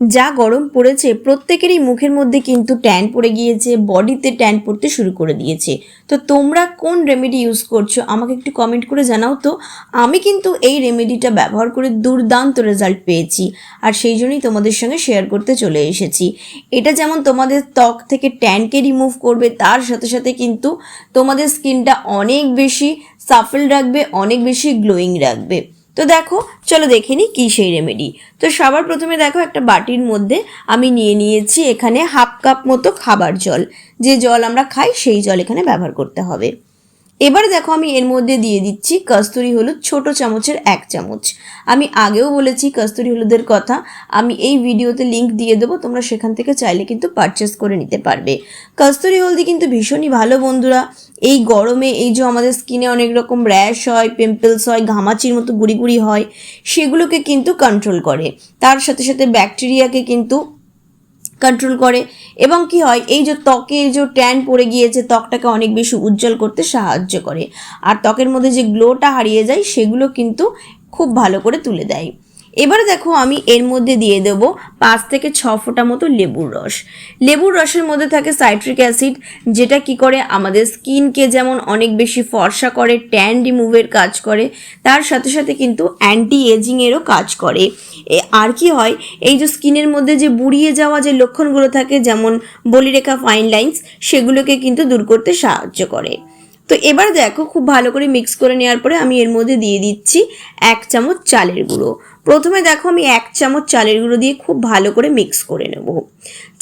যা গরম পড়েছে প্রত্যেকেরই মুখের মধ্যে কিন্তু ট্যান পড়ে গিয়েছে, বডিতে ট্যান পড়তে শুরু করে দিয়েছে। তো তোমরা কোন রেমেডি ইউজ করছো আমাকে একটু কমেন্ট করে জানাও তো। আমি কিন্তু এই রেমেডিটা ব্যবহার করে দুর্দান্ত রেজাল্ট পেয়েছি, আর সেই জন্যই তোমাদের সঙ্গে শেয়ার করতে চলে এসেছি। এটা যেমন তোমাদের ত্বক থেকে ট্যানকে রিমুভ করবে, তার সাথে সাথে কিন্তু তোমাদের স্কিনটা অনেক বেশি সাফল রাখবে, অনেক বেশি গ্লোয়িং রাখবে। তো দেখো, চলো দেখে নিই কী সেই রেমেডি। তো সবার প্রথমে দেখো, একটা বাটির মধ্যে আমি নিয়ে নিয়েছি এখানে হাফ কাপ মতো খাবার জল। যে জল আমরা খাই সেই জল এখানে ব্যবহার করতে হবে। এবারে দেখো, আমি এর মধ্যে দিয়ে দিচ্ছি কস্তুরি হলুদ, ছোট চামচের 1 চামচ। আমি আগেও বলেছি কস্তুরি হলুদের কথা, আমি এই ভিডিওতে লিংক দিয়ে দেবো, তোমরা সেখান থেকে চাইলে কিন্তু পারচেস করে নিতে পারবে। কস্তুরি হলদি কিন্তু ভীষণই ভালো বন্ধুরা। এই গরমে এই যে আমাদের স্কিনে অনেক রকম র্যাশ হয়, পিম্পলস হয়, ঘামাচির মতো গুড়ি গুড়ি হয়, সেগুলোকে কিন্তু কন্ট্রোল করে। তার সাথে সাথে ব্যাকটেরিয়াকে কিন্তু কন্ট্রোল করে। এবং কি হয়, এই যে ত্বকে যে ট্যান পড়ে গিয়েছে, ত্বকটাকে অনেক বেশি উজ্জ্বল করতে সাহায্য করে। আর ত্বকের মধ্যে যে গ্লোটা হারিয়ে যায় সেগুলো কিন্তু খুব ভালো করে তুলে দেয়। এবারে দেখো, আমি এর মধ্যে দিয়ে দেব 5 থেকে 6 ফোঁটা মতো লেবুর রস। লেবুর রসের মধ্যে থাকে সাইট্রিক অ্যাসিড, যেটা কি করে আমাদের স্কিনকে যেমন অনেক বেশি ফর্সা করে, ট্যান রিমুভের কাজ করে, তার সাথে সাথে কিন্তু অ্যান্টি এজিংয়েরও কাজ করে। আর কি হয়, এই যে স্কিনের মধ্যে যে বুড়িয়ে যাওয়া যে লক্ষণগুলো থাকে, যেমন বলিরেখা, ফাইন লাইন্স, সেগুলোকে কিন্তু দূর করতে সাহায্য করে। তো এবার দেখো, খুব ভালো করে মিক্স করে নেওয়ার পরে আমি এর মধ্যে দিয়ে দিচ্ছি 1 চামচ চালের গুঁড়ো। প্রথমে দেখো, আমি 1 চামচ চালের গুঁড়ো দিয়ে খুব ভালো করে মিক্স করে নেব।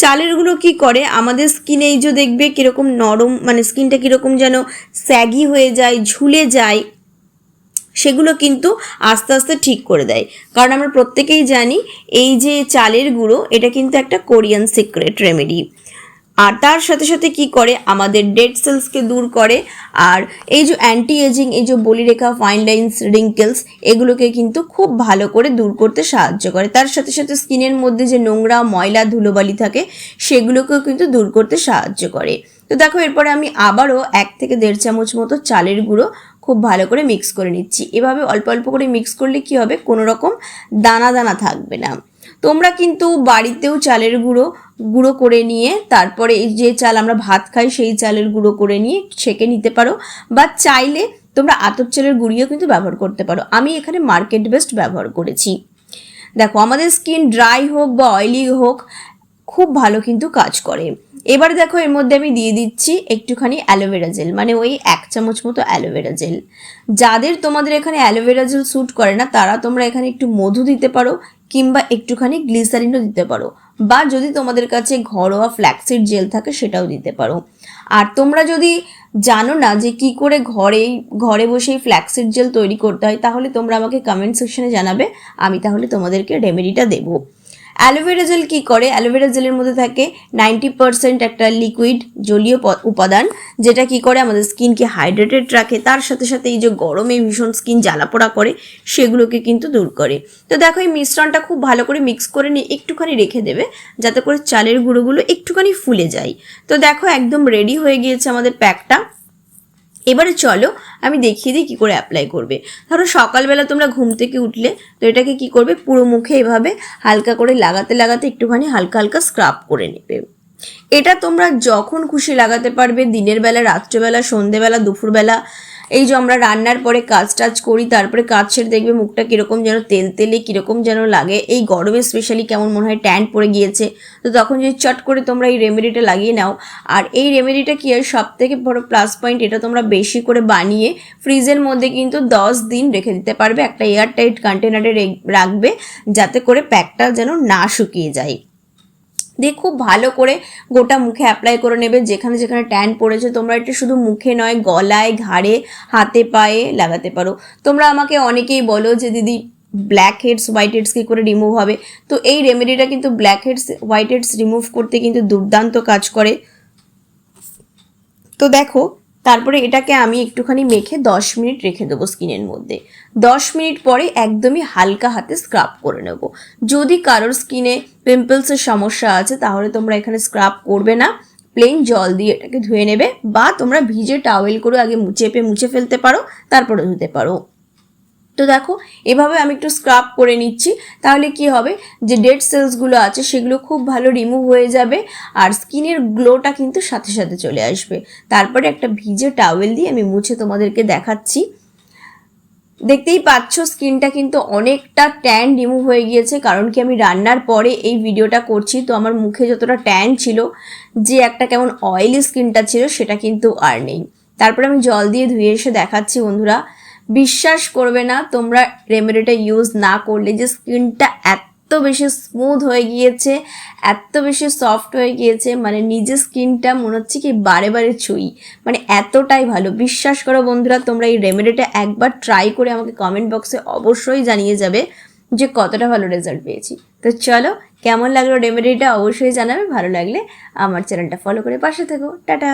চালের গুঁড়ো কি করে আমাদের স্কিনে, এই যে দেখবে কীরকম নরম, মানে স্কিনটা কীরকম যেন স্যাগি হয়ে যায়, ঝুলে যায়, সেগুলো কিন্তু আস্তে আস্তে ঠিক করে দেয়। কারণ আমরা প্রত্যেকেই জানি এই যে চালের গুঁড়ো, এটা কিন্তু একটা কোরিয়ান সিক্রেট রেমেডি। আর তার সাথে সাথে কি করে, আমাদের ডেড সেলসকে দূর করে। আর এই যে অ্যান্টি এজিং, এই যে বলিরেখা, ফাইন লাইন্স, রিঙ্কেলস, এগুলোকে কিন্তু খুব ভালো করে দূর করতে সাহায্য করে। তার সাথে সাথে স্কিনের মধ্যে যে নোংরা, ময়লা, ধুলোবালি থাকে, সেগুলোকেও কিন্তু দূর করতে সাহায্য করে। তো দেখো, এরপরে আমি আবারও 1 থেকে 1.5 চামচ মতো চালের গুঁড়ো খুব ভালো করে মিক্স করে নিচ্ছি। এভাবে অল্প অল্প করে মিক্স করলে কি হবে, কোনো রকম দানা দানা থাকবে না। তোমরা কিন্তু বাড়িতেও চালের গুঁড়ো করে নিয়ে, তারপরে এই যে চাল আমরা ভাত খাই সেই চালের গুঁড়ো করে নিয়ে ছেঁকে নিতে পারো, বা চাইলে তোমরা আতপ চালের গুঁড়িও কিন্তু ব্যবহার করতে পারো। আমি এখানে মার্কেট বেস্ট ব্যবহার করেছি। দেখো, আমাদের স্কিন ড্রাই হোক বা অয়েলি হোক, খুব ভালো কিন্তু কাজ করে। এবারে দেখো, এর মধ্যে আমি দিয়ে দিচ্ছি একটুখানি অ্যালোভেরা জেল, মানে ওই 1 চামচ মতো অ্যালোভেরা জেল। যাদের তোমাদের এখানে অ্যালোভেরা জেল স্যুট করে না, তারা তোমরা এখানে একটু মধু দিতে পারো, কিংবা একটুখানি গ্লিসারিনও দিতে পারো, বা যদি তোমাদের কাছে ঘরোয়া ফ্ল্যাক্সিড জেল থাকে সেটাও দিতে পারো। আর তোমরা যদি জানো না যে কি করে ঘরে বসেই ফ্ল্যাক্সিড জেল তৈরি করতে হয়, তাহলে তোমরা আমাকে কমেন্ট সেকশনে জানাবে, আমি তাহলে তোমাদেরকে রেমেডিটা দেবো। অ্যালোভেরা জেল কী করে, অ্যালোভেরা জেলের মধ্যে থাকে 90% একটা লিকুইড জলীয় উপাদান, যেটা কি করে আমাদের স্কিনকে হাইড্রেটেড রাখে। তার সাথে সাথে এই যে গরমে ভীষণ স্কিন জ্বালাপোড়া করে, সেগুলোকে কিন্তু দূর করে। তো দেখো, এই মিশ্রণটা খুব ভালো করে মিক্স করে নিয়ে একটুখানি রেখে দেবে, যাতে করে চালের গুঁড়োগুলো একটুখানি ফুলে যায়। তো দেখো, একদম রেডি হয়ে গিয়েছে আমাদের প্যাকটা। এবারে চলো আমি দেখিয়ে দিই কী করে অ্যাপ্লাই করবে। ধরো সকালবেলা তোমরা ঘুম থেকে উঠলে, তো এটাকে কি করবে, পুরো মুখে এভাবে হালকা করে লাগাতে লাগাতে একটুখানি হালকা হালকা স্ক্রাব করে নেবে। এটা তোমরা যখন খুশি লাগাতে পারবে, দিনের বেলা, রাত্রেবেলা, সন্ধেবেলা, দুপুরবেলা। এই যে আমরা রান্নার পরে কাজ টাজ করি, তারপরে কাজ ছেড়ে দেখবে মুখটা কীরকম যেন তেল তেলে কীরকম যেন লাগে, এই গরমে স্পেশালি কেমন মনে হয় ট্যান পড়ে গিয়েছে। তো তখন যদি চট করে তোমরা এই রেমেডিটা লাগিয়ে নাও, আর এই রেমেডিটা কি হয়, সব থেকে বড় প্লাস পয়েন্ট, এটা তোমরা বেশি করে বানিয়ে ফ্রিজের মধ্যে কিন্তু 10 দিন রেখে দিতে পারবে। একটা এয়ারটাইট কন্টেনারে রাখবে, যাতে করে প্যাকটা যেন না শুকিয়ে যায়। দিয়ে খুব ভালো করে গোটা মুখে অ্যাপ্লাই করে নেবে। যেখানে যেখানে ট্যান পড়েছে তোমরা এটা শুধু মুখে নয়, গলায়, ঘাড়ে, হাতে, পায়ে লাগাতে পারো। তোমরা আমাকে অনেকেই বলো যে দিদি ব্ল্যাক হেডস, হোয়াইট হেডস কী করে রিমুভ হবে। তো এই রেমেডিটা কিন্তু blackheads, whiteheads remove করতে কিন্তু দুর্দান্ত কাজ করে। তো দেখো, তারপরে এটাকে আমি একটুখানি মেখে 10 মিনিট রেখে দেবো স্কিনের মধ্যে। 10 মিনিট পরে একদমই হালকা হাতে স্ক্রাব করে নেব। যদি কারোর স্কিনে পিম্পলসের সমস্যা আছে, তাহলে তোমরা এখানে স্ক্রাব করবে না, প্লেন জল দিয়ে এটাকে ধুয়ে নেবে, বা তোমরা ভিজে টাওয়েল করে আগে চেপে মুছে ফেলতে পারো, তারপরে ধুতে পারো। তো দেখো এভাবে আমি একটু স্ক্রাব করে নিচ্ছি, তাহলে কি হবে যে ডেড সেলসগুলো আছে সেগুলো খুব ভালো রিমুভ হয়ে যাবে আর স্কিনের গ্লোটা কিন্তু সাথে সাথে চলে আসবে। তারপরে একটা ভিজে টাওয়েল দিয়ে আমি মুছে তোমাদেরকে দেখাচ্ছি। দেখতেই পাচ্ছ স্কিনটা কিন্তু অনেকটা ট্যান রিমুভ হয়ে গিয়েছে, কারণ কি আমি রান্নার পরে এই ভিডিওটা করছি, তো আমার মুখে যতটা ট্যান ছিল, যে একটা কেমন অয়েলি স্কিনটা ছিল সেটা কিন্তু আর নেই। তারপরে আমি জল দিয়ে ধুয়ে এসে দেখাচ্ছি বন্ধুরা, বিশ্বাস করবে না তোমরা রেমেডিটা ইউজ না করলে যে স্কিনটা এত বেশি স্মুথ হয়ে গিয়েছে, এত বেশি সফট হয়ে গিয়েছে, মানে নিজের স্কিনটা মনে হচ্ছে কি বারে বারে ছুঁই, মানে এতটাই ভালো। বিশ্বাস করো বন্ধুরা, তোমরা এই রেমেডিটা একবার ট্রাই করে আমাকে কমেন্ট বক্সে অবশ্যই জানিয়ে যাবে যে কতটা ভালো রেজাল্ট পেয়েছি। তো চলো, কেমন লাগলো রেমেডিটা অবশ্যই জানাবে, ভালো লাগলে আমার চ্যানেলটা ফলো করে পাশে থেকো। টাটা।